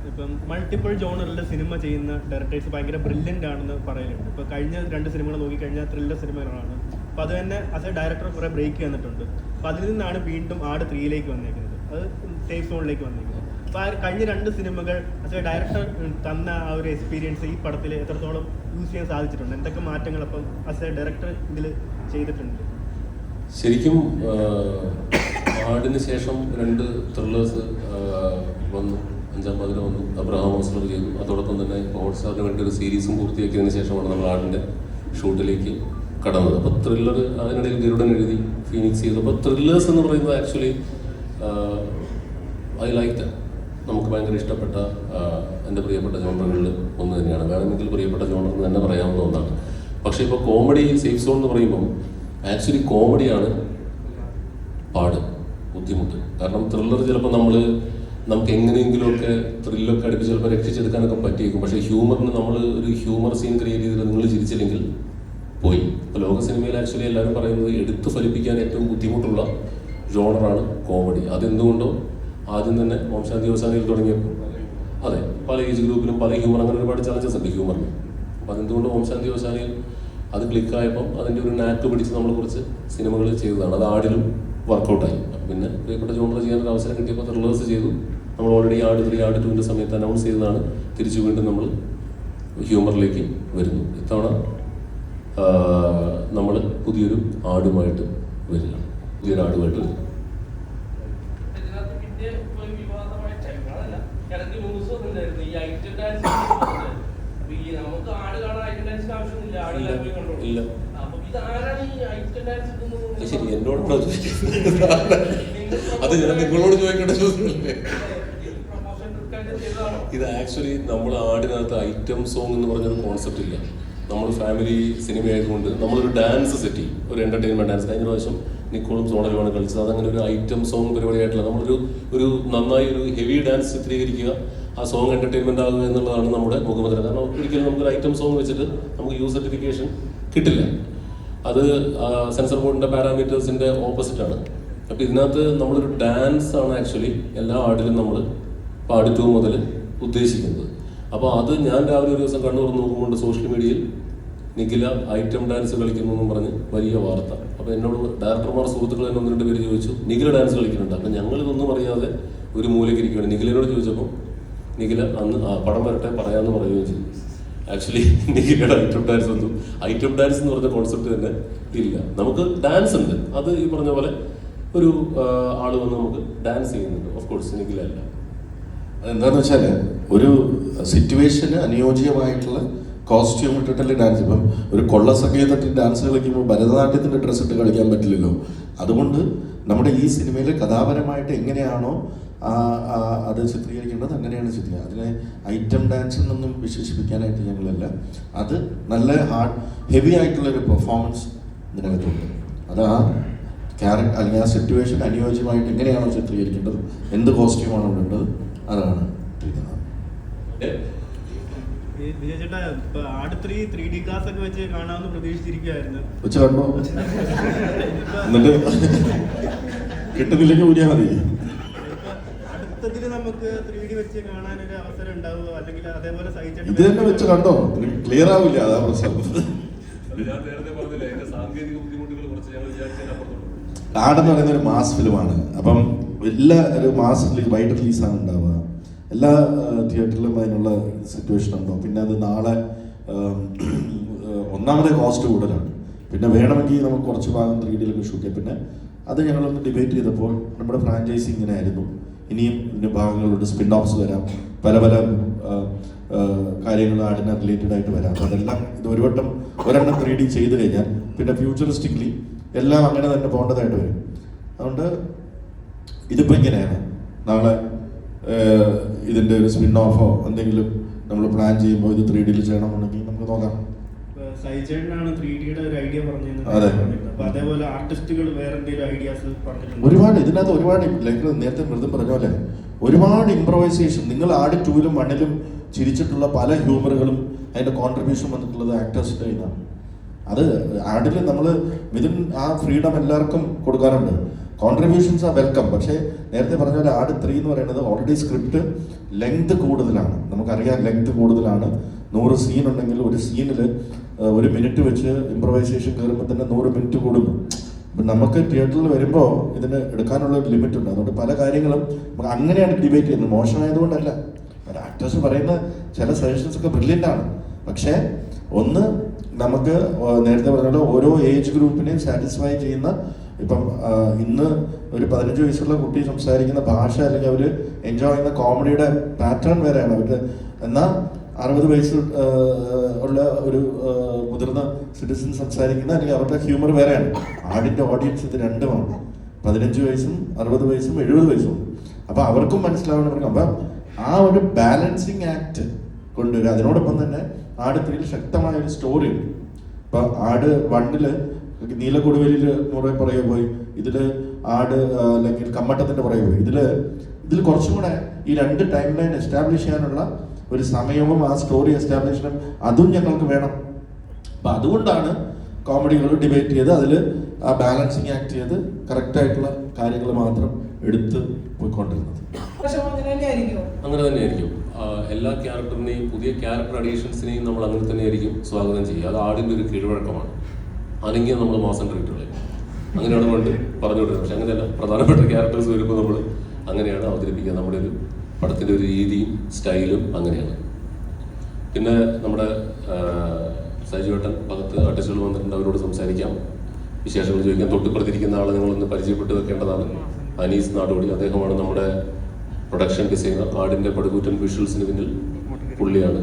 G: ഇപ്പം മൾട്ടിപ്പിൾ ജോണറിലെ സിനിമ ചെയ്യുന്ന ഡയറക്ടേഴ്സ് ഭയങ്കര ബ്രില്യൻ്റ് ആണെന്ന് പറയലുണ്ട്. ഇപ്പോൾ കഴിഞ്ഞ 2 സിനിമകൾ നോക്കിക്കഴിഞ്ഞാൽ ത്രില്ലർ സിനിമകളാണ്. അപ്പോൾ അത് തന്നെ ആസ് എ ഡയറക്ടർ കുറേ ബ്രേക്ക് വന്നിട്ടുണ്ട്. അപ്പോൾ അതിൽ നിന്നാണ് വീണ്ടും ആട് 3യിലേക്ക് വന്നേക്കുന്നത്, അത് സേഫ് സോണിലേക്ക് വന്നേക്കുന്നത്. അപ്പോൾ ആ കഴിഞ്ഞ 2 സിനിമകൾ ആസ് എ ഡയറക്ടർ തന്ന ആ ഒരു എക്സ്പീരിയൻസ് ഈ പടത്തിൽ എത്രത്തോളം യൂസ് ചെയ്യാൻ സാധിച്ചിട്ടുണ്ട്? എന്തൊക്കെ മാറ്റങ്ങൾ അപ്പം ആസ് എ ഡയറക്ടർ ഇതിൽ ചെയ്തിട്ടുണ്ട്?
B: ശരിക്കും ആടിന് ശേഷം 2 ത്രില്ലേഴ്സ് വന്നു. 5-ാം പാതിര വന്നു, അബ്രഹാം ഹോസ്ലർ ചെയ്തു. അതോടൊപ്പം തന്നെ ഹോട്ട്സ്റ്റാറിന് വേണ്ടി ഒരു സീരീസും പൂർത്തിയാക്കിയതിന് ശേഷമാണ് നമ്മൾ ആടിൻ്റെ ഷൂട്ടിലേക്ക് കടന്നത്. അപ്പോൾ ത്രില്ലർ അതിനിടയിൽ ഗരുഡൻ എഴുതി, ഫീനിക്സ് ചെയ്തു. അപ്പോൾ ത്രില്ലേഴ്സ് എന്ന് പറയുന്നത് ആക്ച്വലി ഐ ലൈക്ക് ദാറ്റ്. നമുക്ക് ഭയങ്കര ഇഷ്ടപ്പെട്ട എൻ്റെ പ്രിയപ്പെട്ട ജോണറുകളിൽ ഒന്ന് തന്നെയാണ്. വേണമെങ്കിൽ പ്രിയപ്പെട്ട ജോണർ എന്ന് തന്നെ പറയാവുന്ന ഒന്നാണ്. പക്ഷേ ഇപ്പോൾ കോമഡി സേഫ് സോൺ എന്ന് പറയുമ്പം ആക്ച്വലി കോമഡിയാണ് പാട്, ബുദ്ധിമുട്ട്. കാരണം ത്രില്ലർ ചിലപ്പോൾ നമുക്ക് എങ്ങനെയെങ്കിലുമൊക്കെ ത്രില്ലൊക്കെ അടുപ്പിച്ച് ചിലപ്പോൾ രക്ഷിച്ചെടുക്കാനൊക്കെ പറ്റിയേക്കും. പക്ഷേ ഹ്യൂമറിന് നമ്മൾ ഒരു ഹ്യൂമർ സീൻ ക്രിയേറ്റ് ചെയ്തിട്ട് നിങ്ങൾ ചിരിച്ചില്ലെങ്കിൽ പോയി. ഇപ്പോൾ ലോക സിനിമയിൽ ആക്ച്വലി എല്ലാവരും പറയുന്നത് എടുത്ത് ഫലിപ്പിക്കാൻ ഏറ്റവും ബുദ്ധിമുട്ടുള്ള ജോണറാണ് കോമഡി. അതെന്തുകൊണ്ടോ ആദ്യം തന്നെ ഓം ശാന്തി അവസാനിയിൽ തുടങ്ങിയപ്പോൾ അതെ പല ഏജ് ഗ്രൂപ്പിലും പല ഹ്യൂമർ, അങ്ങനെ ഒരുപാട് ചലഞ്ചസ് ഉണ്ട് ഹ്യൂമറിന്. അപ്പോൾ അതെന്തുകൊണ്ട് ഓം ശാന്തി അവസാനിയിൽ അത് ക്ലിക്കായപ്പം അതിൻ്റെ ഒരു നാക്ക് പിടിച്ച് നമ്മൾ കുറച്ച് സിനിമകൾ ചെയ്തതാണ്. അത് ആടിലും വർക്കൗട്ടായി. അപ്പം പിന്നെ പ്രിയപ്പെട്ട ജോണർ ചെയ്യാനൊരു അവസരം കിട്ടിയപ്പോൾ ത്രില്ലേഴ്സ് ചെയ്തു. നമ്മൾ ഓൾറെഡി ആട് 3 ആട് 2ൻ്റെ സമയത്ത് അനൗൺസ് ചെയ്തതാണ്. തിരിച്ചു വീണ്ടും നമ്മൾ ഹ്യൂമറിലേക്ക് വരുന്നു. ഇത്തവണ നമ്മൾ പുതിയൊരു ആടുമായിട്ട് വരിക, പുതിയൊരാടുമായിട്ട് വരിക. ഇല്ല ശരി, എന്നോടാണോ ചോദിക്കുന്നത്? അത് ഞാൻ നിങ്ങളോട് ചോദിക്കേണ്ട ചോദ്യമല്ലേ. ഇത് ആക്ച്വലി നമ്മൾ ആടിനകത്ത് ഐറ്റം സോങ് എന്ന് പറഞ്ഞൊരു കോൺസെപ്റ്റ് ഇല്ല. നമ്മൾ ഫാമിലി സിനിമ ആയതുകൊണ്ട് നമ്മളൊരു ഡാൻസ് സെറ്റ് ചെയ്യും, ഒരു എൻ്റർടൈൻമെൻറ്റ് ഡാൻസ്. കഴിഞ്ഞ പ്രാവശ്യം നിക്കോളും സോണലുമാണ് കളിച്ചത്. അതങ്ങനെ ഒരു ഐറ്റം സോങ് പരിപാടിയായിട്ടില്ല. നമ്മളൊരു നന്നായി ഒരു ഹെവി ഡാൻസ് ചിത്രീകരിക്കുക, ആ സോങ് എൻ്റർടൈൻമെൻ്റ് ആകുക എന്നുള്ളതാണ് നമ്മുടെ മുഖമുദ്ര. കാരണം ഒരിക്കലും നമുക്കൊരു ഐറ്റം സോങ് വെച്ചിട്ട് നമുക്ക് യു സർട്ടിഫിക്കേഷൻ കിട്ടില്ല. അത് സെൻസർ ബോർഡിൻ്റെ പാരാമീറ്റേഴ്സിൻ്റെ ഓപ്പോസിറ്റാണ്. അപ്പോൾ ഇതിനകത്ത് നമ്മളൊരു ഡാൻസ് ആണ് ആക്ച്വലി എല്ലാ ആടിലും നമ്മൾ ആട് 2 മുതൽ ഉദ്ദേശിക്കുന്നത്. അപ്പോൾ അത് ഞാൻ രാവിലെ ഒരു ദിവസം കണ്ണൂർ നോക്കുമ്പോൾ സോഷ്യൽ മീഡിയയിൽ നിഖില ഐറ്റം ഡാൻസ് കളിക്കുന്നു എന്നും പറഞ്ഞ് വലിയ വാർത്ത. അപ്പോൾ എന്നോട് ഡയറക്ടർമാർ സുഹൃത്തുക്കൾ തന്നെ 1-2 പേര് ചോദിച്ചു, നിഖില ഡാൻസ് കളിക്കുന്നുണ്ട്. അപ്പം ഞങ്ങളിതൊന്നും അറിയാതെ ഒരു മൂലയ്ക്ക് ഇരിക്കുകയാണ്. നിഖിലയോട് ചോദിച്ചപ്പോൾ നിഖില അന്ന് പടം വരട്ടെ പറയാമെന്ന് പറയുകയും ചെയ്തു. ആക്ച്വലി നിഖിലയുടെ ഐറ്റം ഡാൻസ് എന്ന് പറഞ്ഞ കോൺസെപ്റ്റ് തന്നെ ഇല്ല. നമുക്ക് ഡാൻസ് ഉണ്ട്, അത് ഈ പറഞ്ഞ പോലെ ഒരു ആള് വന്ന് നമുക്ക് ഡാൻസ് ചെയ്യുന്നുണ്ട്. ഓഫ് കോഴ്സ് നിഖില അല്ല.
C: അതെന്താന്ന് വെച്ചാൽ ഒരു സിറ്റുവേഷന് അനുയോജ്യമായിട്ടുള്ള കോസ്റ്റ്യൂം ഇട്ടിട്ടല്ലേ ഡാൻസ്. ഇപ്പം ഒരു കൊള്ള സംഗീതത്തിൽ ഡാൻസ് കളിക്കുമ്പോൾ ഭരതനാട്യത്തിൻ്റെ ഡ്രസ്സ് ഇട്ട് കളിക്കാൻ പറ്റില്ലല്ലോ. അതുകൊണ്ട് നമ്മുടെ ഈ സിനിമയിൽ കഥാപരമായിട്ട് എങ്ങനെയാണോ അത് ചിത്രീകരിക്കേണ്ടത് അങ്ങനെയാണ് ചിത്രീകരിക്കുന്നത്. അതിനെ ഐറ്റം ഡാൻസ് എന്നൊന്നും വിശേഷിപ്പിക്കാനായിട്ട് ഞങ്ങളല്ല. അത് നല്ല ഹെവി ആയിട്ടുള്ളൊരു പെർഫോമൻസ് ഇതിനകത്തുണ്ട്. അത് ആ ക്യാരക്ടർ അല്ലെങ്കിൽ ആ സിറ്റുവേഷൻ അനുയോജ്യമായിട്ട് എങ്ങനെയാണോ ചിത്രീകരിക്കേണ്ടത്, എന്ത് കോസ്റ്റ്യൂമാണോ വേണ്ടത്, അതാണ്
G: വിജയ് ചേട്ടാ. ആട് 3D ക്ലാസ് ഒക്കെ വെച്ച് കാണാമെന്ന് പ്രതീക്ഷിച്ചിരിക്കുകയായിരുന്നു.
C: വെച്ച് കണ്ടോ? എന്നിട്ട് കിട്ടുന്നില്ലെങ്കിൽ ഊരിയാൽ മതി.
G: അടുത്തതിൽ നമുക്ക് 3D വെച്ച് കാണാനൊരു അവസരം ഉണ്ടാവുമോ? അല്ലെങ്കിൽ അതേപോലെ
C: ഇത് തന്നെ വെച്ച് കണ്ടോ? ക്ലിയർ ആവില്ല, അതാ പ്രശ്നം.
B: ഞാൻ നേരത്തെ പറഞ്ഞില്ലേ, അതിന്റെ സാങ്കേതിക ബുദ്ധിമുട്ടുകൾ കുറച്ച് ഞങ്ങൾ വിചാരിച്ചതിനപ്പുറത്തുണ്ട്.
C: ആടെന്ന് പറയുന്ന ഒരു മാസ് ഫിലിമാണ്. അപ്പം എല്ലാ ഒരു മാസ് വൈഡ് റിലീസാണ് ഉണ്ടാവുക. എല്ലാ തിയേറ്ററിലും അതിനുള്ള സിറ്റുവേഷൻ ഉണ്ടോ. പിന്നെ അത് നാളെ ഒന്നാമത്തെ കോസ്റ്റ് കൂടുതലാണ്. പിന്നെ വേണമെങ്കിൽ നമുക്ക് കുറച്ച് ഭാഗം 3Dയിലൊക്കെ ഷൂട്ട് ചെയ്യാം. പിന്നെ അത് ഞങ്ങളൊന്ന് ഡിബേറ്റ് ചെയ്തപ്പോൾ നമ്മുടെ ഫ്രാഞ്ചൈസി ഇങ്ങനെ ആയിരുന്നു. ഇനിയും ഇതിൻ്റെ ഭാഗങ്ങളുണ്ട്, സ്പിൻ ഓഫ്സ് വരാം, പല പല കാര്യങ്ങൾ ആടിനെ റിലേറ്റഡ് ആയിട്ട് വരാം. അപ്പോൾ അതെല്ലാം ഇത് ഒരു വട്ടം ഒരെണ്ണം 3D ചെയ്ത് കഴിഞ്ഞാൽ പിന്നെ ഫ്യൂച്ചറിസ്റ്റിക്കലി എല്ലാം അങ്ങനെ തന്നെ പോകേണ്ടതായിട്ട് വരും. അതുകൊണ്ട് ഇതിപ്പോൾ ഇങ്ങനെയാണ്. നാളെ ഇതിൻ്റെ ഒരു സ്പിൻ ഓഫോ എന്തെങ്കിലും നമ്മൾ പ്ലാൻ ചെയ്യുമ്പോൾ ഇത് 3Dയിൽ ചെയ്യണമെന്നുണ്ടെങ്കിൽ നമുക്ക് നോക്കാം.
G: സൈജേട്ടനാണ് 3Dയുടെ ഒരു ഐഡിയ
C: അതെ.
G: പറഞ്ഞത്. അപ്പൊ അതേപോലെ ആർട്ടിസ്റ്റുകൾ വേറെ എന്തെങ്കിലും ഐഡിയാസ് പറഞ്ഞിട്ടുണ്ട്?
C: ഒരുപാട് ഇതിനകത്ത് ഒരുപാട് നേരത്തെ മൃദം പറഞ്ഞ പോലെ ഒരുപാട് ഇംപ്രവൈസേഷൻ. നിങ്ങൾ ആട് 2ലും 1ലും ചിരിച്ചിട്ടുള്ള പല ഹ്യൂമറുകളും അതിന്റെ കോൺട്രിബ്യൂഷൻ വന്നിട്ടുള്ളത് ആക്ടേഴ്സിന്റെ കയ്യിലാണ്. അത് ആഡിൽ നമ്മൾ വിതിൻ ആ ഫ്രീഡം എല്ലാവർക്കും കൊടുക്കാറുണ്ട്. കോൺട്രിബ്യൂഷൻസ് ആ വെൽക്കം. പക്ഷേ നേരത്തെ പറഞ്ഞ പോലെ ആട് 3 എന്ന് പറയുന്നത് ഓൾറെഡി സ്ക്രിപ്റ്റ് ലെങ്ത് കൂടുതലാണ്. നമുക്കറിയാം ലെങ്ത് കൂടുതലാണ്. 100 സീൻ ഉണ്ടെങ്കിൽ ഒരു സീനിൽ 1 മിനിറ്റ് വെച്ച് ഇംപ്രവൈസേഷൻ കയറുമ്പോൾ തന്നെ 100 മിനിറ്റ് കൂടുന്നു. അപ്പം നമുക്ക് തിയേറ്ററിൽ വരുമ്പോൾ ഇതിന് എടുക്കാനുള്ള ഒരു ലിമിറ്റ് ഉണ്ട്. അതുകൊണ്ട് പല കാര്യങ്ങളും നമുക്ക് അങ്ങനെയാണ് ഡിബേറ്റ് ചെയ്യുന്നത്. മോശമായതുകൊണ്ടല്ല, ആക്ടേഴ്സ് പറയുന്ന ചില സജഷൻസ് ഒക്കെ ബ്രില്യൻ്റ് ആണ്. പക്ഷേ ഒന്ന് നമുക്ക് നേരത്തെ പറഞ്ഞ ഓരോ ഏജ് ഗ്രൂപ്പിനെയും സാറ്റിസ്ഫൈ ചെയ്യുന്ന, ഇപ്പം ഇന്ന് ഒരു 15 വയസ്സുള്ള കുട്ടി സംസാരിക്കുന്ന ഭാഷ അല്ലെങ്കിൽ അവർ എൻജോയ് ചെയ്യുന്ന കോമഡിയുടെ പാറ്റേൺ വേറെയാണ് അവരുടെ. എന്നാൽ 60 വയസ്സ് ഉള്ള ഒരു മുതിർന്ന സിറ്റിസൺ സംസാരിക്കുന്ന അല്ലെങ്കിൽ അവരുടെ ഹ്യൂമർ വേറെയാണ്. ആടിൻ്റെ ഓഡിയൻസ് ഇത് രണ്ടുമാണ്. 15 വയസ്സും 60 വയസ്സും 70 വയസ്സും. അപ്പം അവർക്കും മനസ്സിലാവണം. അപ്പം ആ ഒരു ബാലൻസിങ് ആക്ട് കൊണ്ടുവരിക. അതിനോടൊപ്പം തന്നെ ആട് 3 ശക്തമായ ഒരു സ്റ്റോറി ഉണ്ട്. ഇപ്പം ആട് 1 നീലക്കൊടുവേലിയിൽ പുറകെ പോയി, ഇതിൽ ആട് അല്ലെങ്കിൽ കമ്മട്ടത്തിൻ്റെ പുറകെ പോയി. ഇതിൽ കുറച്ചും കൂടെ ഈ 2 ടൈം ലൈൻ എസ്റ്റാബ്ലിഷ് ചെയ്യാനുള്ള ഒരു സമയവും ആ സ്റ്റോറി എസ്റ്റാബ്ലിഷ്മെന്റ് അതും ഞങ്ങൾക്ക് വേണം. അപ്പം അതുകൊണ്ടാണ് കോമഡികൾ ഡിബേറ്റ് ചെയ്ത് അതിൽ ആ ബാലൻസിങ് ആക്ട് ചെയ്ത് കറക്റ്റായിട്ടുള്ള കാര്യങ്ങൾ മാത്രം എടുത്ത് പോയിക്കൊണ്ടിരുന്നത്.
B: അങ്ങനെ തന്നെയായിരിക്കും. എല്ലാ ക്യാരക്ടറിനെയും പുതിയ ക്യാരക്ടർ അഡീഷൻസിനെയും നമ്മൾ അങ്ങനെ തന്നെയായിരിക്കും സ്വാഗതം ചെയ്യുക. അത് ആടിൻ്റെ ഒരു കീഴ്വഴക്കമാണ്. അല്ലെങ്കിൽ നമ്മൾ മാസം ട്രീറ്റുകളെ അങ്ങനെയാണ് കൊണ്ട് പറഞ്ഞുകൊടുക്കുന്നത്. പക്ഷെ അങ്ങനെയല്ല, പ്രധാനപ്പെട്ട ക്യാരക്ടേഴ്സ് വരുമ്പോൾ നമ്മൾ അങ്ങനെയാണ് അവതരിപ്പിക്കുക. നമ്മുടെ ഒരു പടത്തിൻ്റെ ഒരു രീതിയും സ്റ്റൈലും അങ്ങനെയാണ്. പിന്നെ നമ്മുടെ സൈജുവേട്ടൻ ഭാഗത്ത് ആർട്ടിസ്റ്റുകൾ വന്നിട്ടുണ്ട്, അവരോട് സംസാരിക്കാം, വിശേഷങ്ങൾ ചോദിക്കാം. തൊട്ടിപ്പുറത്തിരിക്കുന്ന ആളെ നിങ്ങളൊന്ന് പരിചയപ്പെട്ട് വെക്കേണ്ടതാണ്. അനീസ് നാടോടി, അദ്ദേഹമാണ് നമ്മുടെ പ്രൊഡക്ഷൻ ഡിസൈനർ. ആടിൻ്റെ പടുകൂറ്റൻ വിഷ്വൽസിന് പിന്നിൽ പുള്ളിയാണ്.